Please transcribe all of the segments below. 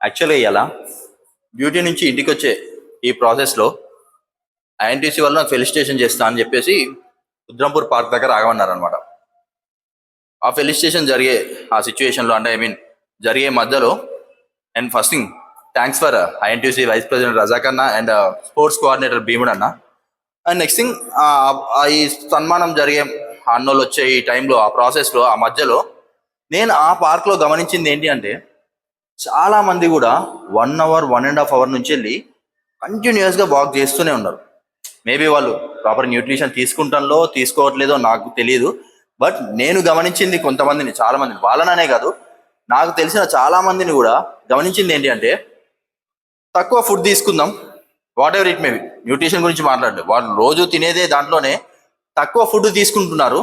యాక్చువల్గా ఇవాళ డ్యూటీ నుంచి ఇంటికి వచ్చే ఈ ప్రాసెస్లో ఐఎన్టీసీ వల్ల నాకు ఫెలిసిటేషన్ చేస్తా అని చెప్పేసి రుద్రంపూర్ పార్క్ దగ్గర ఆగమన్నారనమాట. ఆ ఫెలిసిటేషన్ జరిగే ఆ సిచ్యువేషన్లో అంటే జరిగే మధ్యలో and first thing thanks for INTC vice president Razak అన్న అండ్ స్పోర్ట్స్ కోఆర్డినేటర్ భీముడు అన్న. అండ్ నెక్స్ట్ థింగ్ ఈ సన్మానం జరిగే అన్నోళ్ళు వచ్చే ఈ టైంలో ఆ ప్రాసెస్లో ఆ మధ్యలో నేను ఆ పార్క్లో గమనించింది ఏంటి అంటే చాలా మంది కూడా 1 అవర్ 1.5 అవర్ నుంచి వెళ్ళి కంటిన్యూస్గా వాక్ చేస్తూనే ఉన్నారు. మేబీ వాళ్ళు ప్రాపర్ న్యూట్రిషన్ తీసుకుంటాలో తీసుకోవట్లేదో నాకు తెలియదు. బట్ నేను గమనించింది కొంతమందిని, చాలా మందిని, వాళ్ళననే కాదు నాకు తెలిసిన చాలా మందిని కూడా గమనించింది ఏంటి అంటే తక్కువ ఫుడ్ తీసుకుందాం, what ever it maybe, nutrition గురించి మాట్లాడలేదు, వాళ్ళు రోజు తినేదే దాంట్లోనే తక్కువ ఫుడ్ తీసుకుంటున్నారు.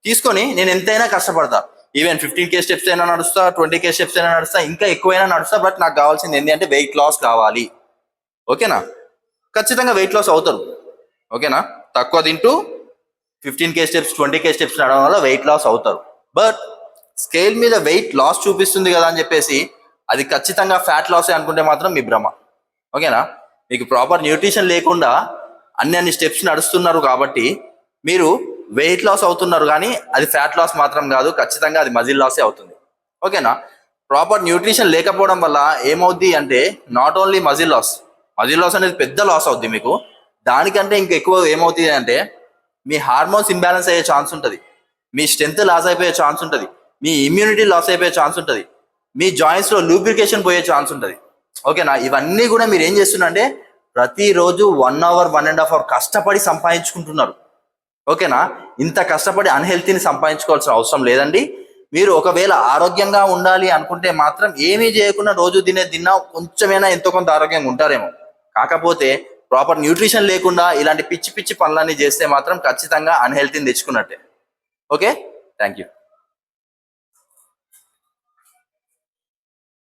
తీసుకొని నేను ఎంతైనా కష్టపడతా, ఈవెన్ 15K స్టెప్స్ అయినా నడుస్తా, 20K స్టెప్స్ అయినా నడుస్తా, ఇంకా ఎక్కువైనా నడుస్తా. బట్ నాకు కావాల్సింది ఏంటి అంటే వెయిట్ లాస్ కావాలి. ఓకేనా? ఖచ్చితంగా వెయిట్ లాస్ అవుతారు. ఓకేనా? తక్కువ తింటూ 15K స్టెప్స్ 20K స్టెప్స్ నడవడం వల్ల వెయిట్ లాస్ అవుతారు. బట్ స్కేల్ మీద వెయిట్ లాస్ చూపిస్తుంది కదా అని చెప్పేసి అది ఖచ్చితంగా ఫ్యాట్ లాసే అనుకుంటే మాత్రం మీ భ్రమ. ఓకేనా? మీకు ప్రాపర్ న్యూట్రిషన్ లేకుండా అన్ని స్టెప్స్ నడుస్తున్నారు కాబట్టి మీరు వెయిట్ లాస్ అవుతున్నారు, కానీ అది ఫ్యాట్ లాస్ మాత్రం కాదు, ఖచ్చితంగా అది మజిల్ లాసే అవుతుంది. ఓకేనా? ప్రాపర్ న్యూట్రిషన్ లేకపోవడం వల్ల ఏమవుద్ది అంటే నాట్ ఓన్లీ మజిల్ లాస్ అనేది పెద్ద లాస్ అవుద్ది మీకు. దానికంటే ఇంకెక్కువ ఏమవుతుంది అంటే మీ హార్మోన్స్ ఇంబ్యాలెన్స్ అయ్యే ఛాన్స్ ఉంటుంది, మీ స్ట్రెంత్ లాస్ అయిపోయే ఛాన్స్ ఉంటుంది, మీ ఇమ్యూనిటీ లాస్ అయిపోయే ఛాన్స్ ఉంటుంది, మీ జాయింట్స్లో లూబ్రికేషన్ పోయే ఛాన్స్ ఉంటుంది. ఓకేనా? ఇవన్నీ కూడా మీరు ఏం చేస్తున్నారంటే ప్రతిరోజు 1 అవర్ 1.5 అవర్ కష్టపడి సంపాదించుకుంటున్నారు. ఓకేనా? ఇంత కష్టపడి అన్హెల్తీని సంపాదించుకోవాల్సిన అవసరం లేదండి. మీరు ఒకవేళ ఆరోగ్యంగా ఉండాలి అనుకుంటే మాత్రం ఏమీ చేయకుండా రోజు తిన్నా కొంచెమైనా ఎంతో కొంత ఆరోగ్యంగా ఉంటారేమో. కాకపోతే ప్రాపర్ న్యూట్రిషన్ లేకుండా ఇలాంటి పిచ్చి పిచ్చి పనులన్నీ చేస్తే మాత్రం ఖచ్చితంగా అన్హెల్తీని తెచ్చుకున్నట్టే. Okay, thank you.